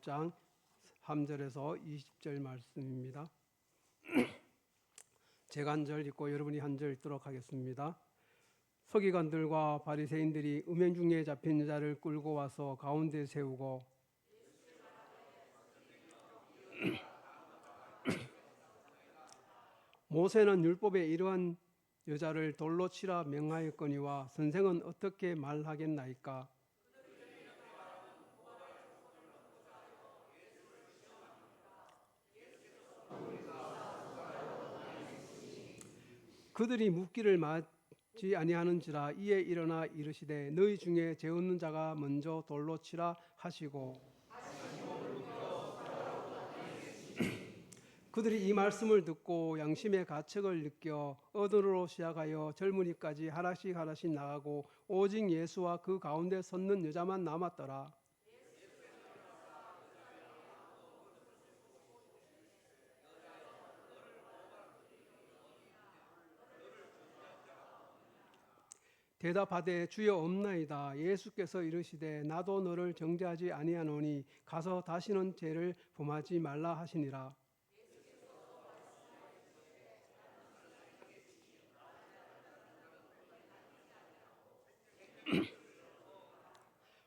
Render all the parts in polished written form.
8장 3절에서 20절 말씀입니다. 제가 한 절 읽고 여러분이 한 절 읽도록 하겠습니다. 서기관들과 바리새인들이 음행 중에 잡힌 여자를 끌고 와서 가운데 세우고 모세는 율법에 이러한 여자를 돌로 치라 명하였거니와 선생은 어떻게 말하겠나이까? 그들이 묻기를 맞지 아니하는지라. 이에 일어나 이르시되 너희 중에 죄 없는 자가 먼저 돌로 치라 하시고, 그들이 이 말씀을 듣고 양심의 가책을 느껴 어른으로 시작하여 젊은이까지 하나씩 나가고 오직 예수와 그 가운데 섰는 여자만 남았더라. 대답하되 주여 없나이다. 예수께서 이르시되 나도 너를 정죄하지 아니하노니 가서 다시는 죄를 범하지 말라 하시니라.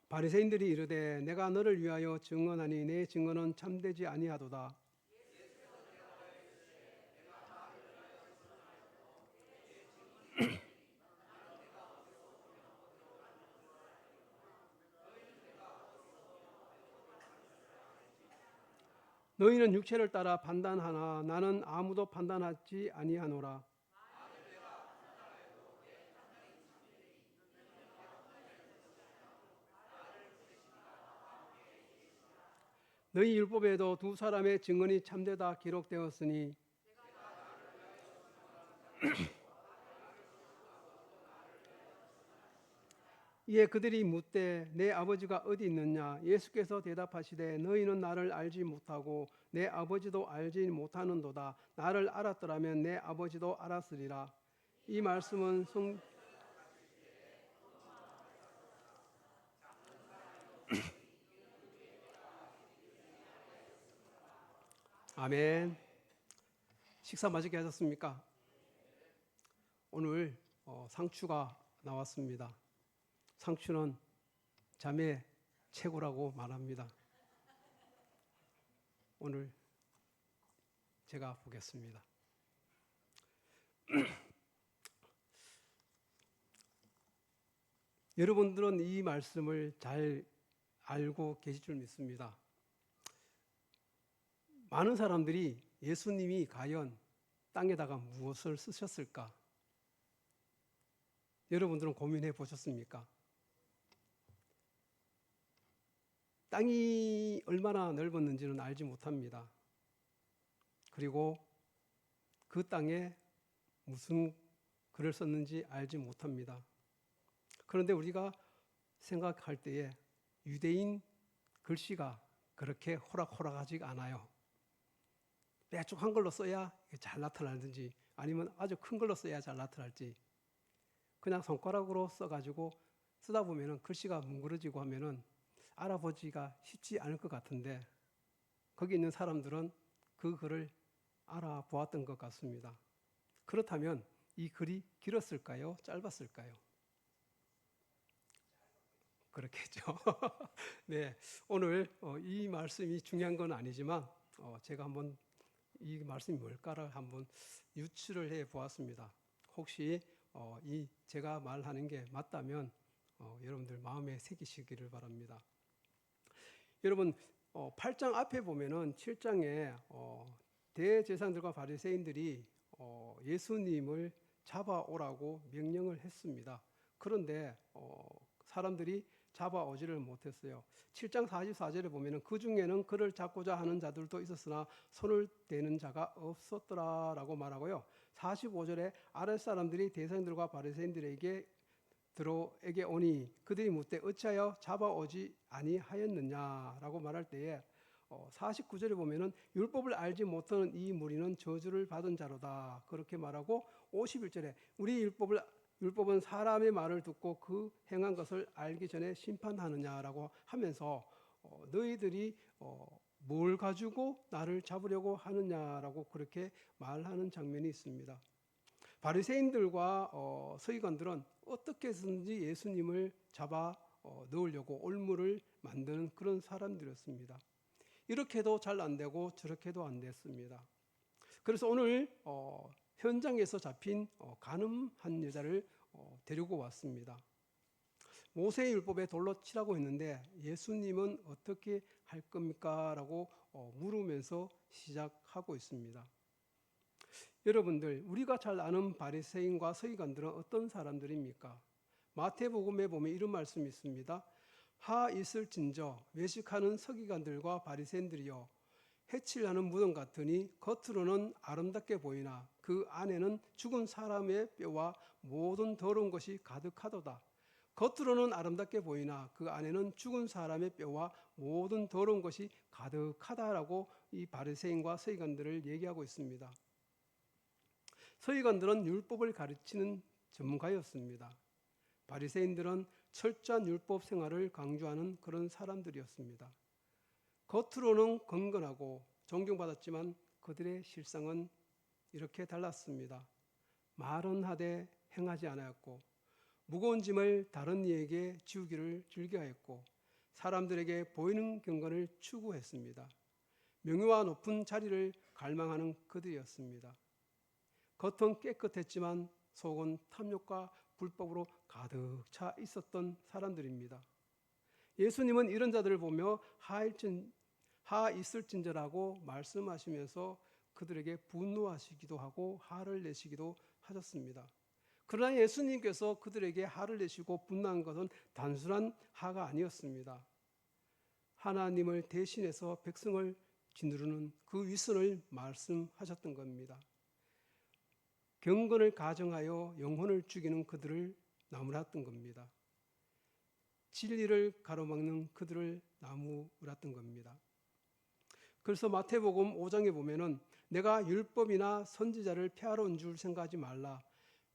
바리새인들이 이르되 내가 너를 위하여 증언하니 내 증언은 참되지 아니하도다. 너희는 육체를 따라 판단하나 나는 아무도 판단하지 아니하노라. 너희 율법에도 두 사람의 증언이 참되다 기록되었으니 이에 그들이 묻되 내 아버지가 어디 있느냐? 예수께서 대답하시되 너희는 나를 알지 못하고 내 아버지도 알지 못하는도다. 나를 알았더라면 내 아버지도 알았으리라. 이 말씀은 아멘. 식사 맛있게 하셨습니까? 오늘 상추가 나왔습니다. 상추는 잠의 최고라고 말합니다. 오늘 제가 보겠습니다. 여러분들은 이 말씀을 잘 알고 계실 줄 믿습니다. 많은 사람들이 예수님이 과연 땅에다가 무엇을 쓰셨을까? 여러분들은 고민해 보셨습니까? 땅이 얼마나 넓었는지는 알지 못합니다. 그리고 그 땅에 무슨 글을 썼는지 알지 못합니다. 그런데 우리가 생각할 때에 유대인 글씨가 그렇게 호락호락하지 않아요. 빼쭉 한글로 써야 잘 나타나든지 아니면 아주 큰 걸로 써야 잘 나타날지, 그냥 손가락으로 써가지고 쓰다 보면 글씨가 뭉그러지고 하면은 알아보기가 쉽지 않을 것 같은데 거기 있는 사람들은 그 글을 알아보았던 것 같습니다. 그렇다면 이 글이 길었을까요? 짧았을까요? 그렇겠죠. 네, 오늘 이 말씀이 중요한 건 아니지만 제가 한번 이 말씀이 뭘까를 한번 유추를 해 보았습니다. 혹시 이 제가 말하는 게 맞다면 여러분들 마음에 새기시기를 바랍니다. 여러분 8장 앞에 보면은 7장에 대제사장들과 바리새인들이 예수님을 잡아오라고 명령을 했습니다. 그런데 사람들이 잡아오지를 못했어요. 7장 44절에 보면은 그 중에는 그를 잡고자 하는 자들도 있었으나 손을 대는 자가 없었더라라고 말하고요. 45절에 아랫사람들이 대제사장들과 바리새인들에게 오니 그들이 묻되 어찌하여 잡아오지 아니하였느냐라고 말할 때에 49절에 보면은 율법을 알지 못하는 이 무리는 저주를 받은 자로다 그렇게 말하고, 51절에 우리 율법은 사람의 말을 듣고 그 행한 것을 알기 전에 심판하느냐라고 하면서 너희들이 뭘 가지고 나를 잡으려고 하느냐라고 그렇게 말하는 장면이 있습니다. 바리새인들과 서기관들은 어떻게 해서든지 예수님을 잡아 넣으려고 올무를 만드는 그런 사람들이었습니다. 이렇게도 잘 안 되고 저렇게도 안 됐습니다. 그래서 오늘 현장에서 잡힌 간음한 여자를 데리고 왔습니다. 모세의 율법에 돌로 치라고 했는데 예수님은 어떻게 할 겁니까? 라고 물으면서 시작하고 있습니다. 여러분들, 우리가 잘 아는 바리새인과 서기관들은 어떤 사람들입니까? 마태복음에 보면 이런 말씀이 있습니다. 하 있을진저 외식하는 서기관들과 바리새인들이여 해칠하는 무덤 같으니 겉으로는 아름답게 보이나 그 안에는 죽은 사람의 뼈와 모든 더러운 것이 가득하도다. 겉으로는 아름답게 보이나 그 안에는 죽은 사람의 뼈와 모든 더러운 것이 가득하다라고 이 바리새인과 서기관들을 얘기하고 있습니다. 서기관들은 율법을 가르치는 전문가였습니다. 바리새인들은 철저한 율법 생활을 강조하는 그런 사람들이었습니다. 겉으로는 건건하고 존경받았지만 그들의 실상은 이렇게 달랐습니다. 말은 하되 행하지 않았고 무거운 짐을 다른 이에게 지우기를 즐겨했고 사람들에게 보이는 경건을 추구했습니다. 명예와 높은 자리를 갈망하는 그들이었습니다. 겉은 깨끗했지만 속은 탐욕과 불법으로 가득 차 있었던 사람들입니다. 예수님은 이런 자들을 보며 하 있을진저라고 말씀하시면서 그들에게 분노하시기도 하고 화를 내시기도 하셨습니다. 그러나 예수님께서 그들에게 화를 내시고 분노한 것은 단순한 화가 아니었습니다. 하나님을 대신해서 백성을 짓누르는 그 위선을 말씀하셨던 겁니다. 경건을 가정하여 영혼을 죽이는 그들을 나무랐던 겁니다. 진리를 가로막는 그들을 나무랐던 겁니다. 그래서 마태복음 5장에 보면은 내가 율법이나 선지자를 폐하러 온 줄 생각하지 말라.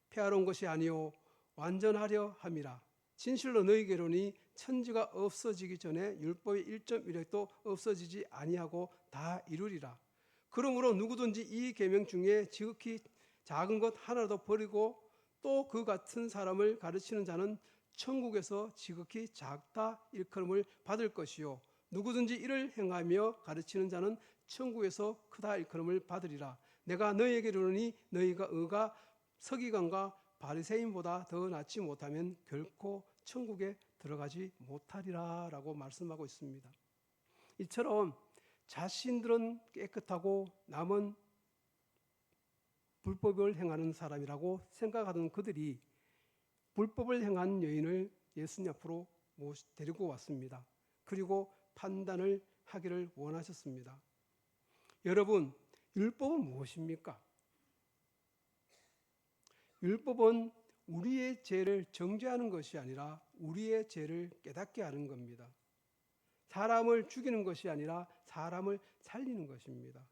폐하러 온 것이 아니요 완전하려 함이라. 진실로 너희에게로니 천지가 없어지기 전에 율법의 1.1획도 없어지지 아니하고 다 이루리라. 그러므로 누구든지 이 계명 중에 지극히 작은 것 하나라도 버리고 또 그 같은 사람을 가르치는 자는 천국에서 지극히 작다 일컬음을 받을 것이요 누구든지 이를 행하며 가르치는 자는 천국에서 크다 일컬음을 받으리라. 내가 너희에게 이르노니 너희가 의가 서기관과 바리새인보다 더 낫지 못하면 결코 천국에 들어가지 못하리라 라고 말씀하고 있습니다. 이처럼 자신들은 깨끗하고 남은 불법을 행하는 사람이라고 생각하던 그들이 불법을 행한 여인을 예수님 앞으로 데리고 왔습니다. 그리고 판단을 하기를 원하셨습니다. 여러분, 율법은 무엇입니까? 율법은 우리의 죄를 정죄하는 것이 아니라 우리의 죄를 깨닫게 하는 겁니다. 사람을 죽이는 것이 아니라 사람을 살리는 것입니다.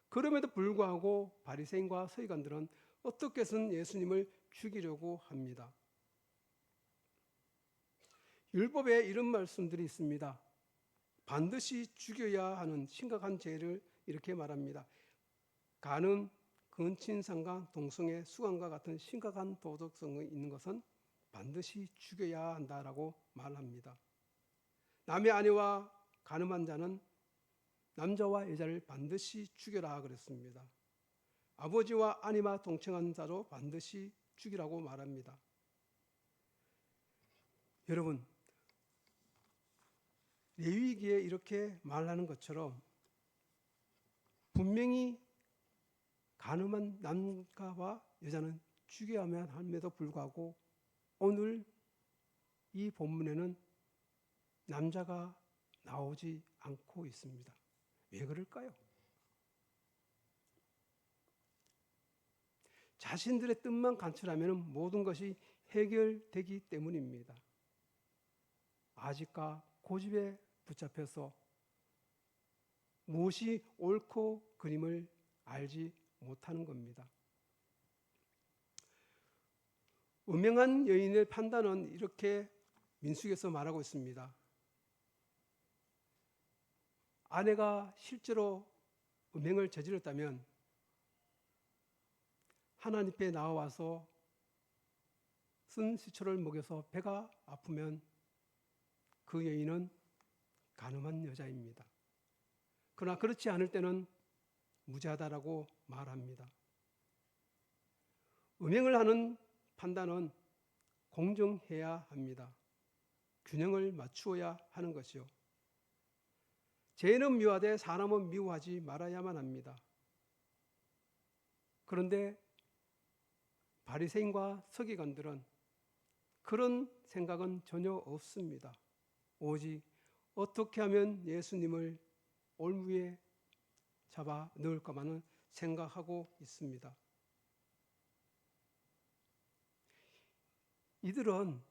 그럼에도 불구하고 바리새인과 서기관들은 어떻게 해서든 예수님을 죽이려고 합니다. 율법에 이런 말씀들이 있습니다. 반드시 죽여야 하는 심각한 죄를 이렇게 말합니다. 간음, 근친상간, 동성애, 수간과 같은 심각한 도덕성이 있는 것은 반드시 죽여야 한다라고 말합니다. 남의 아내와 간음한 자는 남자와 여자를 반드시 죽여라 그랬습니다. 아버지와 아내와 동청한 자도 반드시 죽이라고 말합니다. 여러분, 레위기에 이렇게 말하는 것처럼 분명히 간음한 남자와 여자는 죽여야만 함에도 불구하고 오늘 이 본문에는 남자가 나오지 않고 있습니다. 왜 그럴까요? 자신들의 뜻만 간철하면 모든 것이 해결되기 때문입니다. 아직까 고집에 붙잡혀서 무엇이 옳고 그름을 알지 못하는 겁니다. 음행한 여인의 판단은 이렇게 민수기에서 말하고 있습니다. 아내가 실제로 음행을 저질렀다면 하나님 앞에 나와서 쓴 시초를 먹여서 배가 아프면 그 여인은 간음한 여자입니다. 그러나 그렇지 않을 때는 무죄하다라고 말합니다. 음행을 하는 판단은 공정해야 합니다. 균형을 맞추어야 하는 것이요. 죄는 미워하되 사람은 미워하지 말아야만 합니다. 그런데 바리새인과 서기관들은 그런 생각은 전혀 없습니다. 오직 어떻게 하면 예수님을 올무에 잡아 넣을까만은 생각하고 있습니다. 이들은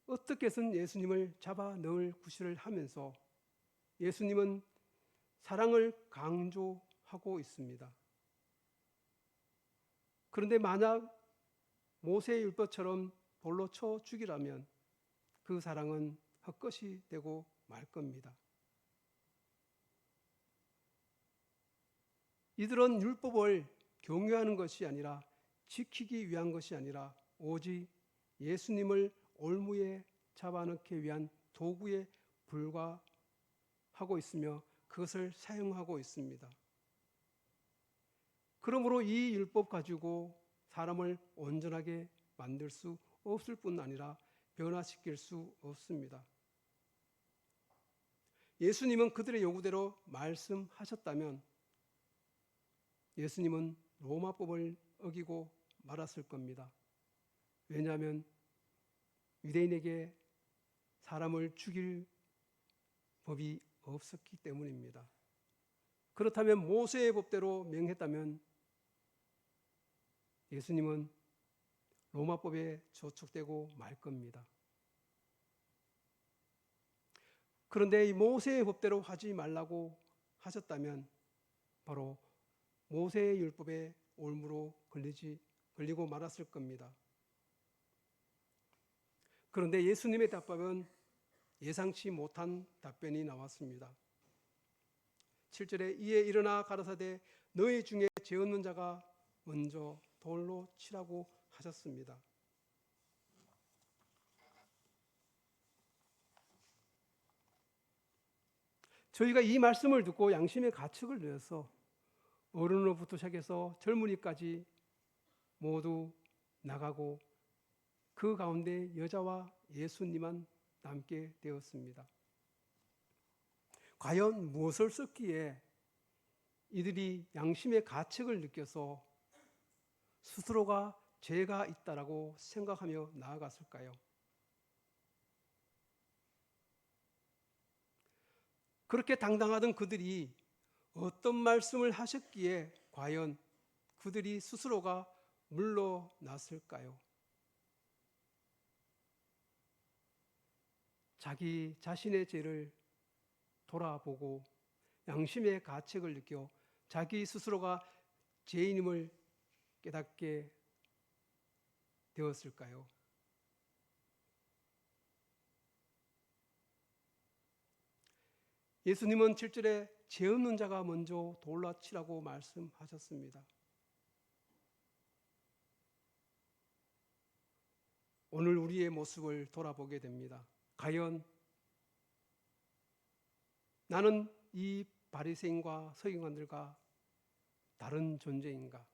어떻게 해서든 예수님을 잡아 넣을 구실을 하면서 예수님은 사랑을 강조하고 있습니다. 그런데 만약 모세의 율법처럼 돌로 쳐 죽이라면 그 사랑은 헛것이 되고 말 겁니다. 이들은 율법을 경유하는 것이 아니라 지키기 위한 것이 아니라 오직 예수님을 올무에 잡아넣기 위한 도구에 불과하고 있으며 그것을 사용하고 있습니다. 그러므로 이 율법 가지고 사람을 온전하게 만들 수 없을 뿐 아니라 변화시킬 수 없습니다. 예수님은 그들의 요구대로 말씀하셨다면 예수님은 로마법을 어기고 말았을 겁니다. 왜냐하면 유대인에게 사람을 죽일 법이 없었기 때문입니다. 그렇다면 모세의 법대로 명했다면 예수님은 로마법에 저촉되고 말 겁니다. 그런데 이 모세의 법대로 하지 말라고 하셨다면 바로 모세의 율법에 올무로 걸리고 말았을 겁니다. 그런데 예수님의 답변은 예상치 못한 답변이 나왔습니다. 7절에 이에 일어나 가라사대 너희 중에 죄 없는 자가 먼저 돌로 치라고 하셨습니다. 저희가 이 말씀을 듣고 양심의 가책을 내서 어른으로부터 시작해서 젊은이까지 모두 나가고 그 가운데 여자와 예수님만 남게 되었습니다. 과연 무엇을 썼기에 이들이 양심의 가책을 느껴서 스스로가 죄가 있다라고 생각하며 나아갔을까요? 그렇게 당당하던 그들이 어떤 말씀을 하셨기에 과연 그들이 스스로가 물러났을까요? 자기 자신의 죄를 돌아보고 양심의 가책을 느껴 자기 스스로가 죄인임을 깨닫게 되었을까요? 예수님은 7절에 죄 없는 자가 먼저 돌로 치라고 말씀하셨습니다. 오늘 우리의 모습을 돌아보게 됩니다. 과연 나는 이 바리새인과 서기관들과 다른 존재인가?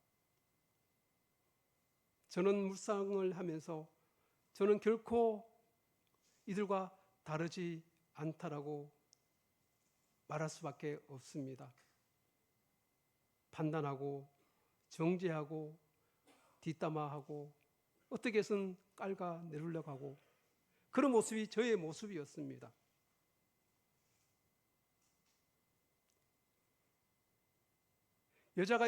저는 묵상을 하면서 저는 결코 이들과 다르지 않다라고 말할 수밖에 없습니다. 판단하고 정죄하고 뒷담화하고 어떻게 해서는 깔가 내리려고 하고 그런 모습이 저의 모습이었습니다. 여자가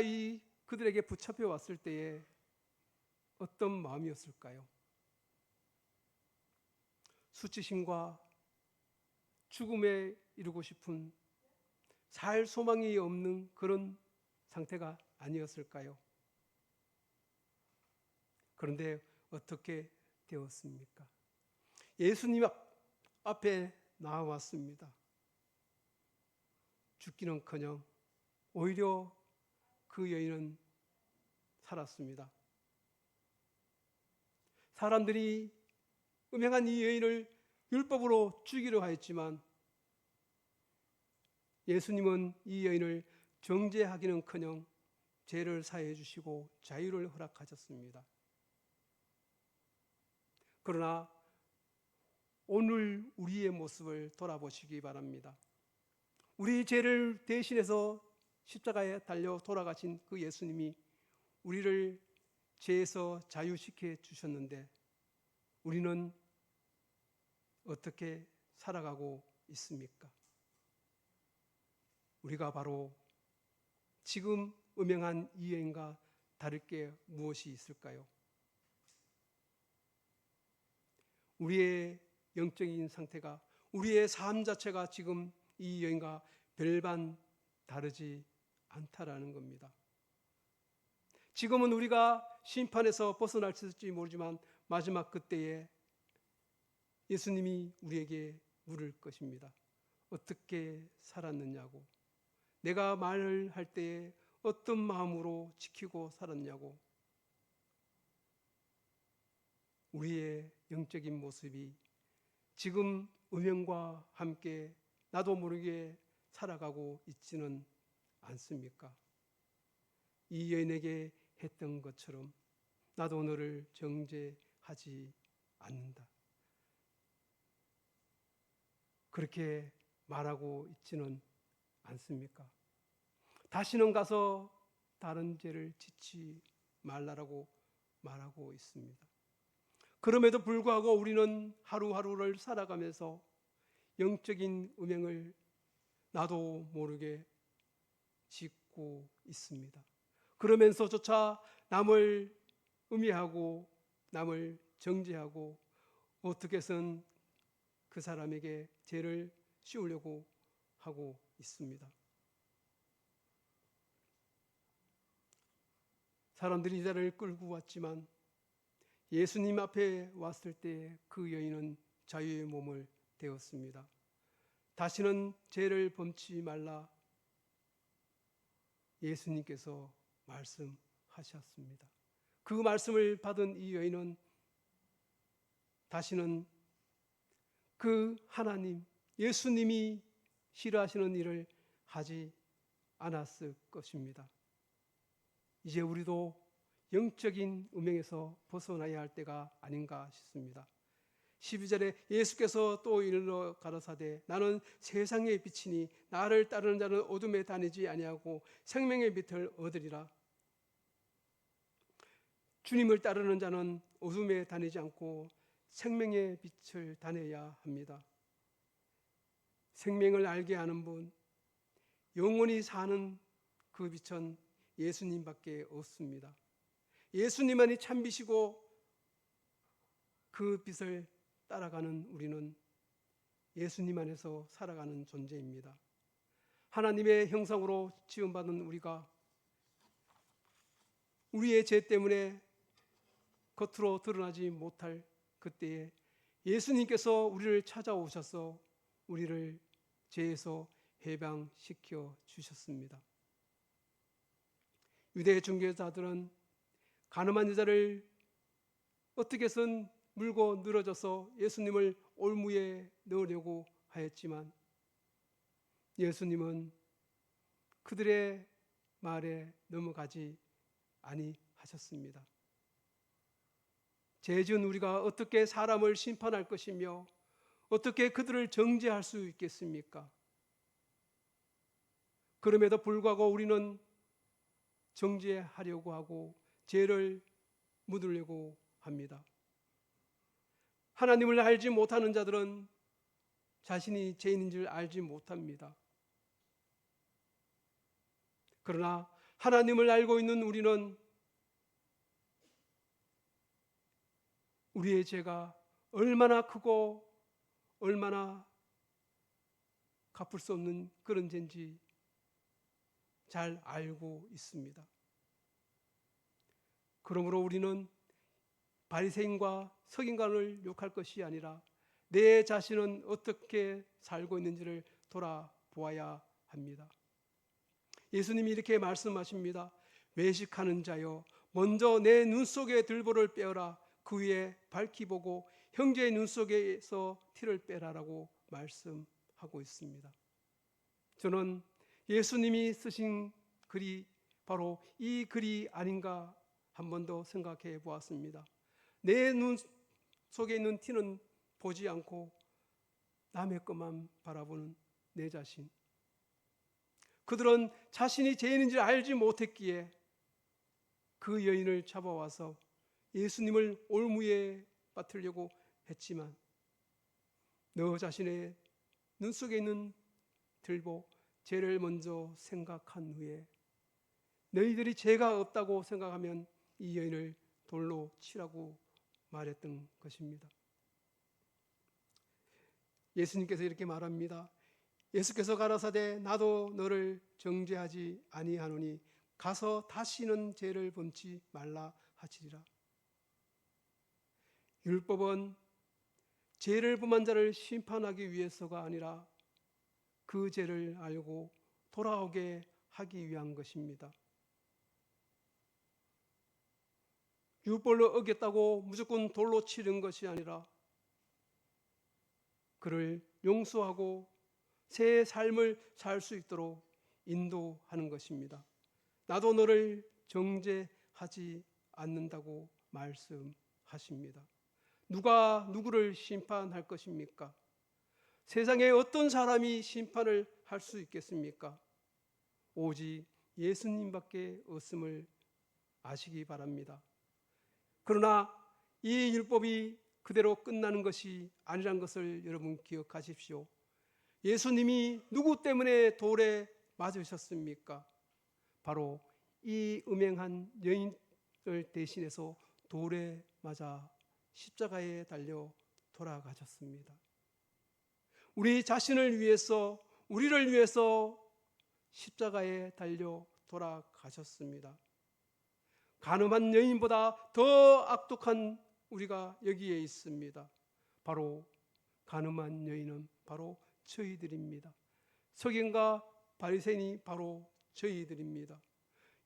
그들에게 붙잡혀 왔을 때에 어떤 마음이었을까요? 수치심과 죽음에 이르고 싶은 살 소망이 없는 그런 상태가 아니었을까요? 그런데 어떻게 되었습니까? 예수님 앞에 나와왔습니다. 죽기는커녕 오히려 그 여인은 살았습니다. 사람들이 음행한 이 여인을 율법으로 죽이려 하였지만 예수님은 이 여인을 정죄하기는커녕 죄를 사해 주시고 자유를 허락하셨습니다. 그러나 오늘 우리의 모습을 돌아보시기 바랍니다. 우리 죄를 대신해서 십자가에 달려 돌아가신 그 예수님이 우리를 죄에서 자유시켜 주셨는데 우리는 어떻게 살아가고 있습니까? 우리가 바로 지금 음행한 이 여인과 다를 게 무엇이 있을까요? 우리의 영적인 상태가, 우리의 삶 자체가 지금 이 여인과 별반 다르지 않다라는 겁니다. 지금은 우리가 심판에서 벗어날 수 있을지 모르지만 마지막 그때에 예수님이 우리에게 물을 것입니다. 어떻게 살았느냐고, 내가 말을 할 때에 어떤 마음으로 지키고 살았냐고, 우리의 영적인 모습이 지금 음행과 함께 나도 모르게 살아가고 있지는 않습니까? 이 여인에게 했던 것처럼 나도 너를 정죄하지 않는다, 그렇게 말하고 있지는 않습니까? 다시는 가서 다른 죄를 짓지 말라라고 말하고 있습니다. 그럼에도 불구하고 우리는 하루하루를 살아가면서 영적인 음행을 나도 모르게 짓고 있습니다. 그러면서조차 남을 음해하고 남을 정죄하고 어떻게 해서는 그 사람에게 죄를 씌우려고 하고 있습니다. 사람들이 이 자리를 끌고 왔지만 예수님 앞에 왔을 때 그 여인은 자유의 몸을 되었습니다. 다시는 죄를 범치 말라 예수님께서 말씀하셨습니다. 그 말씀을 받은 이 여인은 다시는 그 하나님, 예수님이 싫어하시는 일을 하지 않았을 것입니다. 이제 우리도 영적인 음행에서 벗어나야 할 때가 아닌가 싶습니다. 12절에 예수께서 또 이르러 가라사대 나는 세상의 빛이니 나를 따르는 자는 어둠에 다니지 아니하고 생명의 빛을 얻으리라. 주님을 따르는 자는 어둠에 다니지 않고 생명의 빛을 다녀야 합니다. 생명을 알게 하는 분, 영원히 사는 그 빛은 예수님밖에 없습니다. 예수님만이 참빛이고 그 빛을 따라가는 우리는 예수님 안에서 살아가는 존재입니다. 하나님의 형상으로 지음받은 우리가 우리의 죄 때문에 겉으로 드러나지 못할 그때에 예수님께서 우리를 찾아오셔서 우리를 죄에서 해방시켜 주셨습니다. 유대 중개자들은 가늠한 여자를 어떻게 해서든 물고 늘어져서 예수님을 올무에 넣으려고 하였지만 예수님은 그들의 말에 넘어가지 아니하셨습니다. 죄 지은 우리가 어떻게 사람을 심판할 것이며 어떻게 그들을 정죄할 수 있겠습니까? 그럼에도 불구하고 우리는 정죄하려고 하고 죄를 묻으려고 합니다. 하나님을 알지 못하는 자들은 자신이 죄인인 줄 알지 못합니다. 그러나 하나님을 알고 있는 우리는 우리의 죄가 얼마나 크고 얼마나 갚을 수 없는 그런 죄인지 잘 알고 있습니다. 그러므로 우리는 바리새인과 서기관을 욕할 것이 아니라 내 자신은 어떻게 살고 있는지를 돌아보아야 합니다. 예수님이 이렇게 말씀하십니다. 외식하는 자여, 먼저 내 눈 속에 들보를 빼어라. 그 위에 밝히 보고 형제의 눈 속에서 티를 빼라라고 말씀하고 있습니다. 저는 예수님이 쓰신 글이 바로 이 글이 아닌가 한 번 더 생각해 보았습니다. 내 눈 속에 있는 티는 보지 않고 남의 것만 바라보는 내 자신. 그들은 자신이 죄인인지 알지 못했기에 그 여인을 잡아와서 예수님을 올무에 빠뜨리려고 했지만, 너 자신의 눈 속에 있는 들보, 죄를 먼저 생각한 후에 너희들이 죄가 없다고 생각하면 이 여인을 돌로 치라고 말했던 것입니다. 예수님께서 이렇게 말합니다. 예수께서 가라사대 나도 너를 정죄하지 아니하노니 가서 다시는 죄를 범치 말라 하시리라. 율법은 죄를 범한 자를 심판하기 위해서가 아니라 그 죄를 알고 돌아오게 하기 위한 것입니다. 율법을 어겼다고 무조건 돌로 치는 것이 아니라 그를 용서하고 새 삶을 살 수 있도록 인도하는 것입니다. 나도 너를 정죄하지 않는다고 말씀하십니다. 누가 누구를 심판할 것입니까? 세상에 어떤 사람이 심판을 할 수 있겠습니까? 오직 예수님밖에 없음을 아시기 바랍니다. 그러나 이 율법이 그대로 끝나는 것이 아니란 것을 여러분 기억하십시오. 예수님이 누구 때문에 돌에 맞으셨습니까? 바로 이 음행한 여인을 대신해서 돌에 맞아 십자가에 달려 돌아가셨습니다. 우리 자신을 위해서, 우리를 위해서 십자가에 달려 돌아가셨습니다. 간음한 여인보다 더 악독한 우리가 여기에 있습니다. 바로 간음한 여인은 바로 저희들입니다. 서기관과 바리새인이 바로 저희들입니다.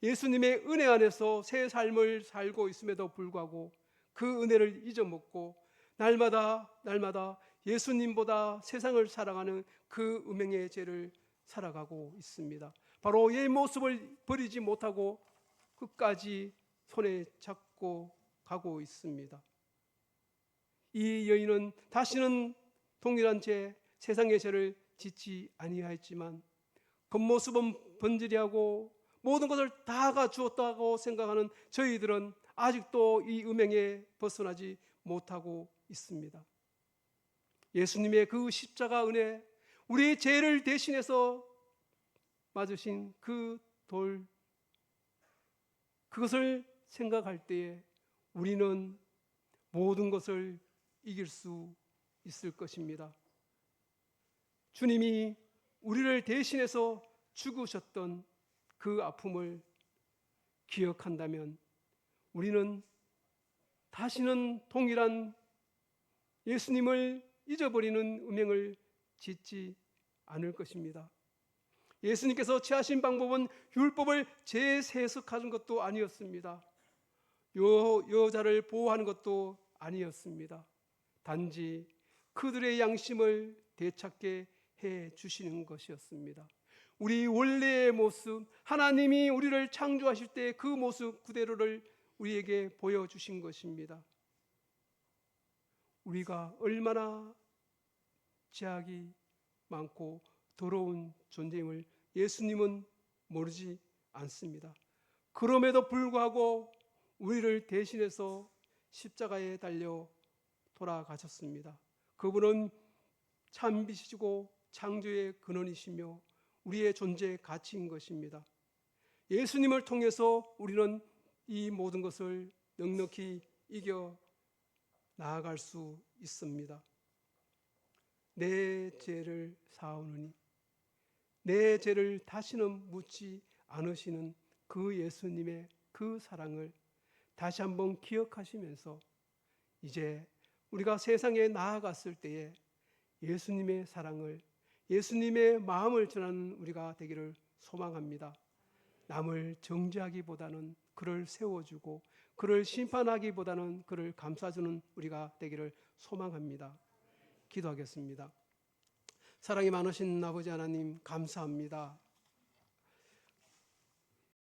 예수님의 은혜 안에서 새 삶을 살고 있음에도 불구하고 그 은혜를 잊어먹고 날마다 예수님보다 세상을 사랑하는 그 음행의 죄를 살아가고 있습니다. 바로 이 모습을 버리지 못하고 끝까지 손에 잡고 가고 있습니다. 이 여인은 다시는 동일한 죄, 세상의 죄를 짓지 아니하였지만 겉모습은 번지르하고 모든 것을 다 갖추었다고 생각하는 저희들은 아직도 이 음행에 벗어나지 못하고 있습니다. 예수님의 그 십자가 은혜, 우리의 죄를 대신해서 맞으신 그 돌, 그것을 생각할 때에 우리는 모든 것을 이길 수 있을 것입니다. 주님이 우리를 대신해서 죽으셨던 그 아픔을 기억한다면 우리는 다시는 동일한 예수님을 잊어버리는 음행을 짓지 않을 것입니다. 예수님께서 취하신 방법은 율법을 재해석하는 것도 아니었습니다. 여자를 보호하는 것도 아니었습니다. 단지 그들의 양심을 되찾게 해 주시는 것이었습니다. 우리 원래의 모습, 하나님이 우리를 창조하실 때 그 모습 그대로를 우리에게 보여주신 것입니다. 우리가 얼마나 죄악이 많고 더러운 존재임을 예수님은 모르지 않습니다. 그럼에도 불구하고 우리를 대신해서 십자가에 달려 돌아가셨습니다. 그분은 참빛이시고 창조의 근원이시며 우리의 존재의 가치인 것입니다. 예수님을 통해서 우리는 이 모든 것을 넉넉히 이겨 나아갈 수 있습니다. 내 죄를 사하오느니 내 죄를 다시는 묻지 않으시는 그 예수님의 그 사랑을 다시 한번 기억하시면서 이제 우리가 세상에 나아갔을 때에 예수님의 사랑을, 예수님의 마음을 전하는 우리가 되기를 소망합니다. 남을 정죄하기보다는 그를 세워주고 그를 심판하기보다는 그를 감싸주는 우리가 되기를 소망합니다. 기도하겠습니다. 사랑이 많으신 아버지 하나님 감사합니다.